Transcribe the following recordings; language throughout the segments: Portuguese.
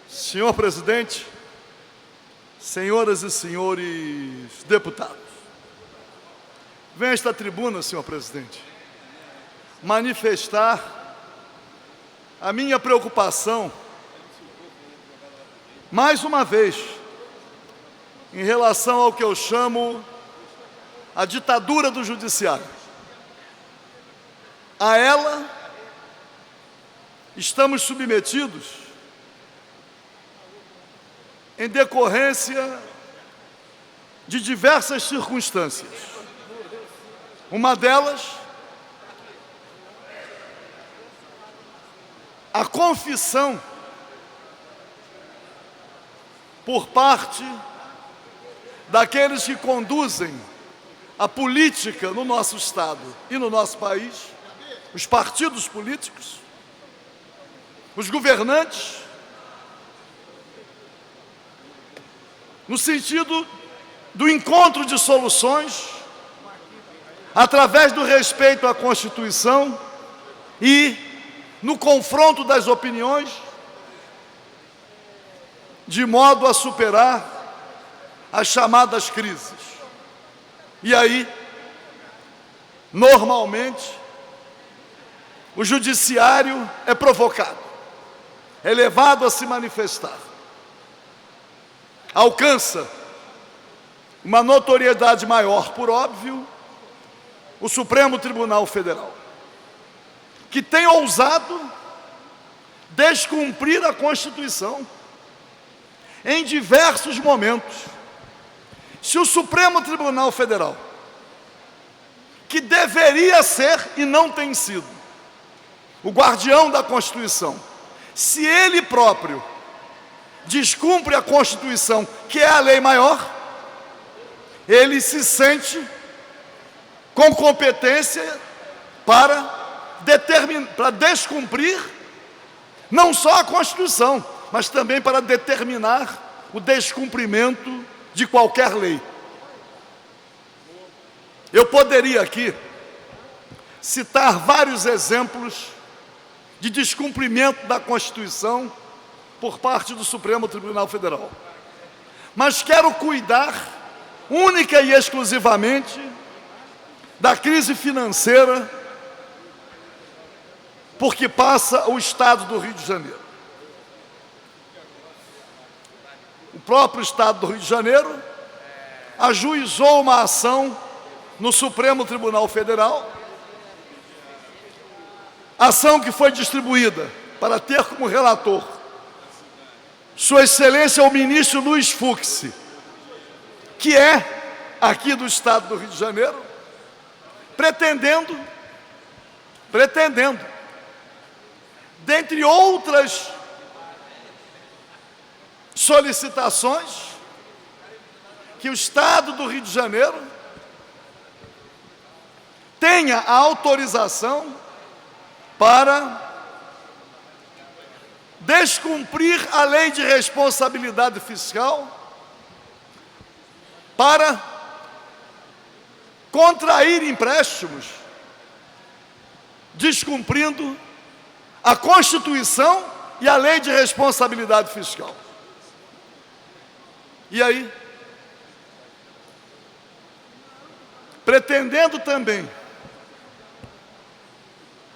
Senhor presidente, senhoras e senhores deputados, venho a esta tribuna, senhor presidente, manifestar a minha preocupação, mais uma vez, em relação ao que eu chamo a ditadura do judiciário. A ela estamos submetidos em decorrência de diversas circunstâncias. Uma delas, a confissão por parte daqueles que conduzem a política no nosso Estado e no nosso país, os partidos políticos, os governantes, no sentido do encontro de soluções, através do respeito à Constituição e no confronto das opiniões, de modo a superar as chamadas crises. E aí, normalmente, o judiciário é provocado, é levado a se manifestar, alcança uma notoriedade maior, por óbvio, o Supremo Tribunal Federal, que tem ousado descumprir a Constituição em diversos momentos. Se o Supremo Tribunal Federal, que deveria ser e não tem sido o guardião da Constituição, se ele próprio descumpre a Constituição, que é a lei maior, ele se sente com competência para descumprir não só a Constituição, mas também para determinar o descumprimento de qualquer lei. Eu poderia aqui citar vários exemplos de descumprimento da Constituição por parte do Supremo Tribunal Federal, mas quero cuidar única e exclusivamente da crise financeira por que passa o Estado do Rio de Janeiro. O próprio Estado do Rio de Janeiro ajuizou uma ação no Supremo Tribunal Federal, ação que foi distribuída para ter como relator Sua Excelência o ministro Luiz Fux, que é aqui do Estado do Rio de Janeiro, pretendendo, dentre outras solicitações, que o Estado do Rio de Janeiro tenha a autorização para descumprir a lei de responsabilidade fiscal, para contrair empréstimos, descumprindo a Constituição e a lei de responsabilidade fiscal. E aí, pretendendo também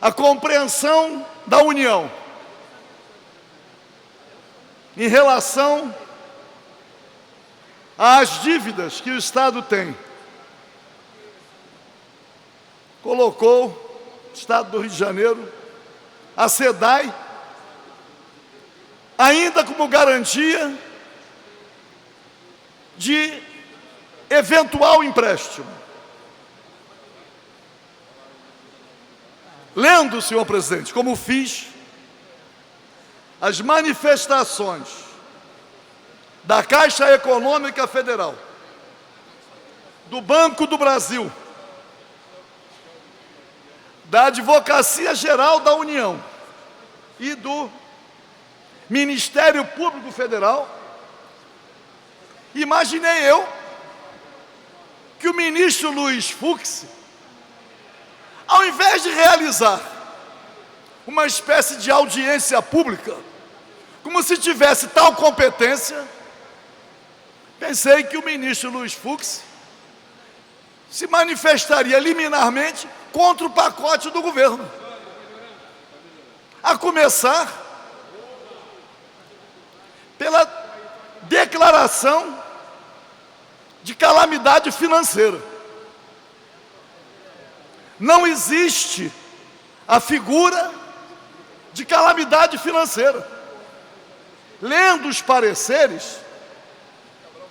a compreensão da União em relação às dívidas que o Estado tem, colocou o Estado do Rio de Janeiro, a SEDAI, ainda como garantia de eventual empréstimo. Lendo, senhor presidente, como fiz, as manifestações da Caixa Econômica Federal, do Banco do Brasil, da Advocacia Geral da União e do Ministério Público Federal, imaginei eu que o ministro Luiz Fux, ao invés de realizar uma espécie de audiência pública, como se tivesse tal competência, pensei que o ministro Luiz Fux se manifestaria liminarmente contra o pacote do governo. A começar pela declaração de calamidade financeira. Não existe a figura de calamidade financeira. Lendo os pareceres,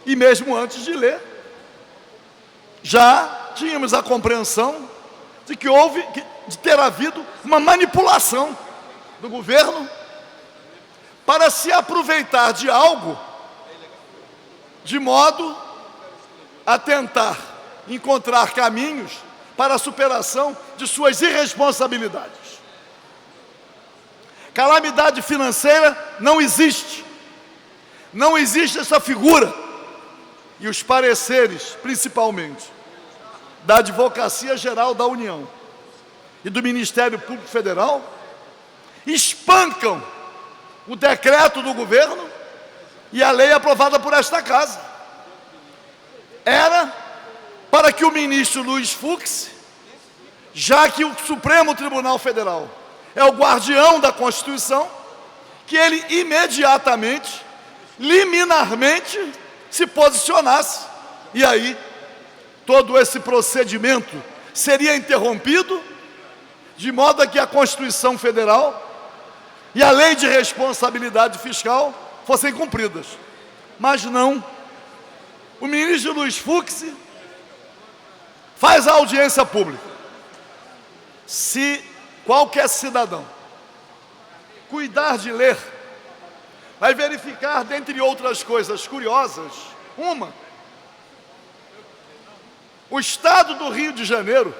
e mesmo antes de ler, já tínhamos a compreensão de que de ter havido uma manipulação do governo para se aproveitar de algo de modo a tentar encontrar caminhos para a superação de suas irresponsabilidades. Calamidade financeira não existe. Não existe essa figura. E os pareceres, principalmente, da Advocacia Geral da União e do Ministério Público Federal, espancam o decreto do governo e a lei aprovada por esta casa. Era para que o ministro Luiz Fux, já que o Supremo Tribunal Federal é o guardião da Constituição, que ele imediatamente, liminarmente, se posicionasse. E aí, todo esse procedimento seria interrompido, de modo a que a Constituição Federal e a Lei de Responsabilidade Fiscal fossem cumpridas. Mas não. O ministro Luiz Fux faz a audiência pública. Se qualquer cidadão cuidar de ler, vai verificar, dentre outras coisas curiosas, o Estado do Rio de Janeiro,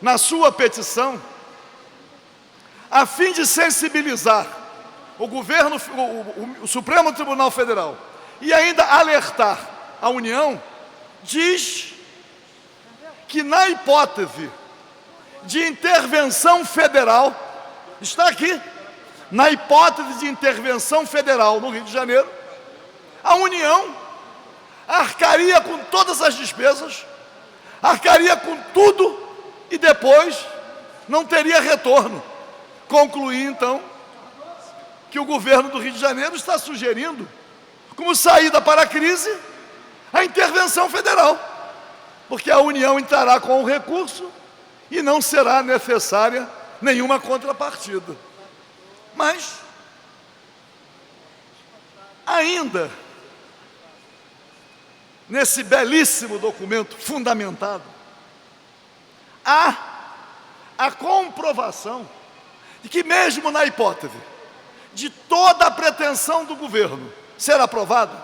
na sua petição, a fim de sensibilizar o governo, o Supremo Tribunal Federal, e ainda alertar a União, diz que na hipótese de intervenção federal, está aqui, na hipótese de intervenção federal no Rio de Janeiro, a União arcaria com todas as despesas, arcaria com tudo e depois não teria retorno. Concluí, então, que o governo do Rio de Janeiro está sugerindo, como saída para a crise, a intervenção federal, porque a União entrará com o recurso e não será necessária nenhuma contrapartida. Mas, ainda, nesse belíssimo documento fundamentado, há a comprovação de que mesmo na hipótese de toda a pretensão do governo ser aprovada,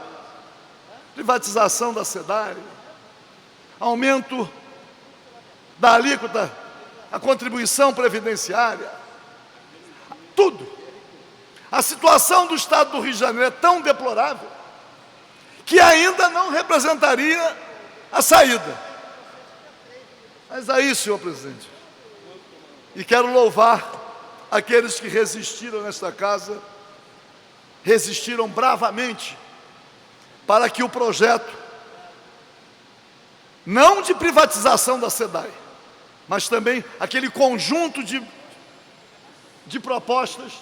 privatização da SEDAI, aumento da alíquota, a contribuição previdenciária, tudo. A situação do Estado do Rio de Janeiro é tão deplorável que ainda não representaria a saída. Mas aí, senhor presidente, e quero louvar aqueles que resistiram nesta casa, resistiram bravamente para que o projeto, não de privatização da SEDAI, mas também aquele conjunto de propostas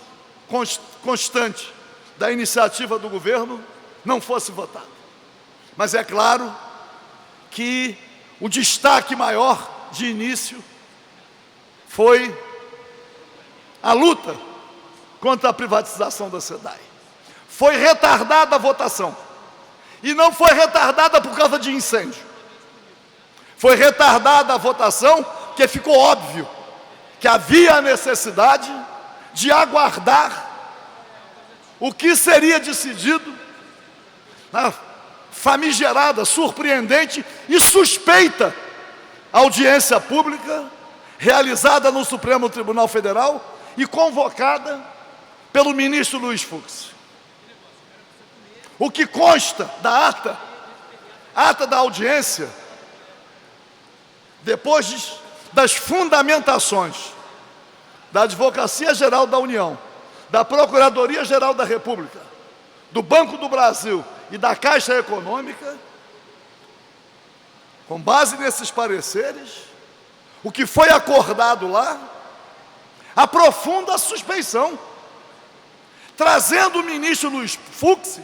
constante da iniciativa do governo, não fosse votado. Mas é claro que o destaque maior de início foi a luta contra a privatização da SEDAI. Foi retardada a votação. E não foi retardada por causa de incêndio. Foi retardada a votação porque ficou óbvio que havia a necessidade de aguardar o que seria decidido na famigerada, surpreendente e suspeita audiência pública realizada no Supremo Tribunal Federal e convocada pelo ministro Luiz Fux. O que consta da ata da audiência, depois das fundamentações da Advocacia Geral da União, da Procuradoria-Geral da República, do Banco do Brasil e da Caixa Econômica, com base nesses pareceres, o que foi acordado lá aprofunda a suspeição, trazendo o ministro Luiz Fux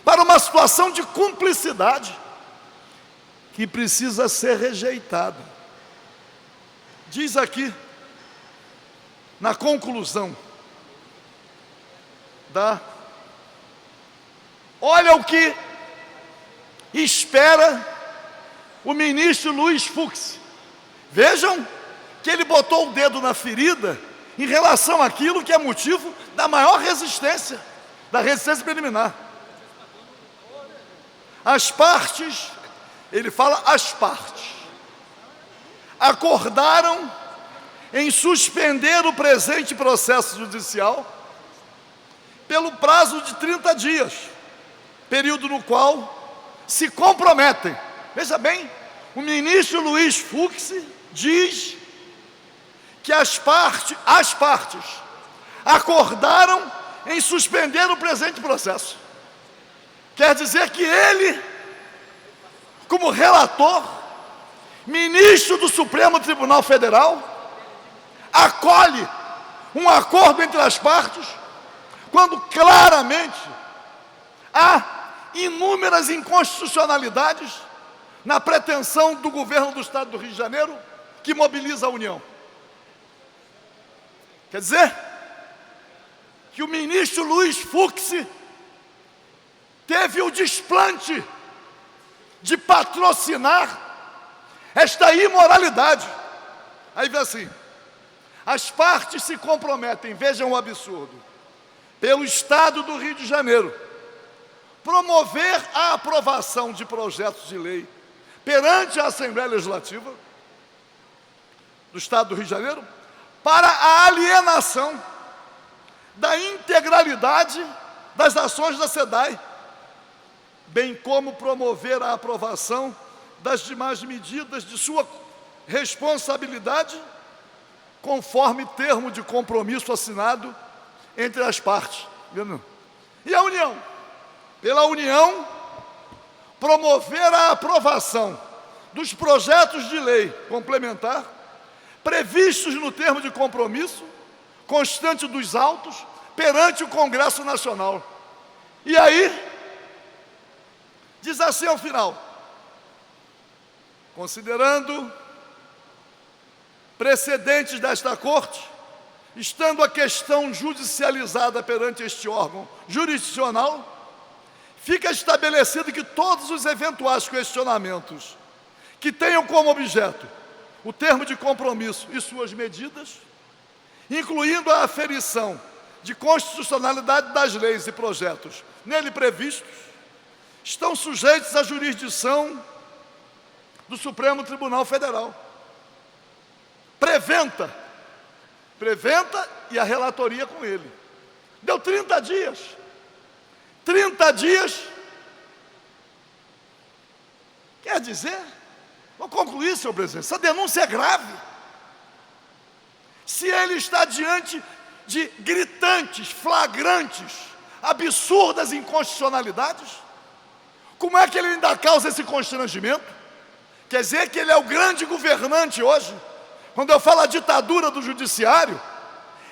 para uma situação de cumplicidade que precisa ser rejeitada. Diz aqui, na conclusão olha o que espera o ministro Luiz Fux. Vejam que ele botou o dedo na ferida em relação àquilo que é motivo da maior resistência, da resistência preliminar. As partes, ele fala as partes, acordaram em suspender o presente processo judicial pelo prazo de 30 dias, período no qual se comprometem. Veja bem, o ministro Luiz Fux diz que as partes acordaram em suspender o presente processo. Quer dizer que ele, como relator, ministro do Supremo Tribunal Federal, acolhe um acordo entre as partes, quando claramente há inúmeras inconstitucionalidades na pretensão do governo do Estado do Rio de Janeiro, que mobiliza a União. Quer dizer que o ministro Luiz Fux teve o desplante de patrocinar esta imoralidade. Aí vem assim: as partes se comprometem, vejam o absurdo, pelo Estado do Rio de Janeiro, promover a aprovação de projetos de lei perante a Assembleia Legislativa do Estado do Rio de Janeiro, para a alienação da integralidade das ações da SEDAI, bem como promover a aprovação das demais medidas de sua responsabilidade, conforme termo de compromisso assinado entre as partes. E a União? Pela União, promover a aprovação dos projetos de lei complementar previstos no termo de compromisso constante dos autos perante o Congresso Nacional. E aí, diz assim ao final: considerando precedentes desta Corte, estando a questão judicializada perante este órgão jurisdicional, fica estabelecido que todos os eventuais questionamentos que tenham como objeto o termo de compromisso e suas medidas, incluindo a aferição de constitucionalidade das leis e projetos nele previstos, estão sujeitos à jurisdição do Supremo Tribunal Federal. Preventa e a relatoria com ele. Deu 30 dias. 30 dias. Quer dizer, vou concluir, senhor presidente, essa denúncia é grave. Se ele está diante de gritantes, flagrantes, absurdas inconstitucionalidades, como é que ele ainda causa esse constrangimento? Quer dizer que ele é o grande governante hoje? Quando eu falo a ditadura do judiciário,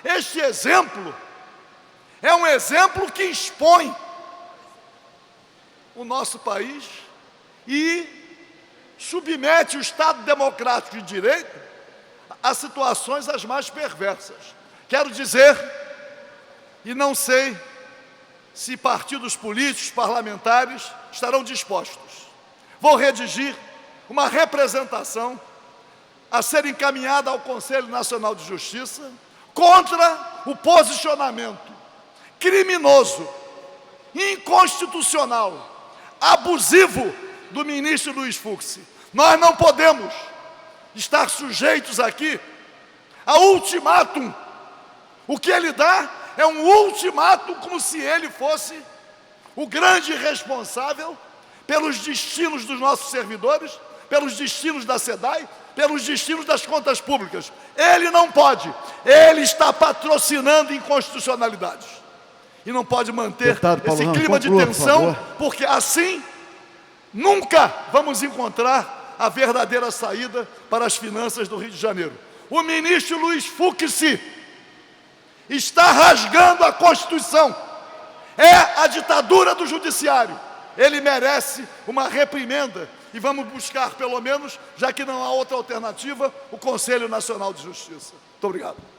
este exemplo é um exemplo que expõe o nosso país e submete o Estado democrático de direito a situações as mais perversas. Quero dizer, e não sei se partidos políticos, parlamentares estarão dispostos, vou redigir uma representação a ser encaminhada ao Conselho Nacional de Justiça contra o posicionamento criminoso, inconstitucional, abusivo do ministro Luiz Fux. Nós não podemos estar sujeitos aqui a ultimátum. O que ele dá é um ultimátum como se ele fosse o grande responsável pelos destinos dos nossos servidores, pelos destinos da SEDAI, pelos destinos das contas públicas. Ele não pode. Ele está patrocinando inconstitucionalidades. E não pode manter Deputado Paulo esse Ramos, clima de conclua, por tensão, favor. porque assim nunca vamos encontrar a verdadeira saída para as finanças do Rio de Janeiro. O ministro Luiz Fux está rasgando a Constituição. É a ditadura do judiciário. Ele merece uma reprimenda e vamos buscar, pelo menos, já que não há outra alternativa, o Conselho Nacional de Justiça. Muito obrigado.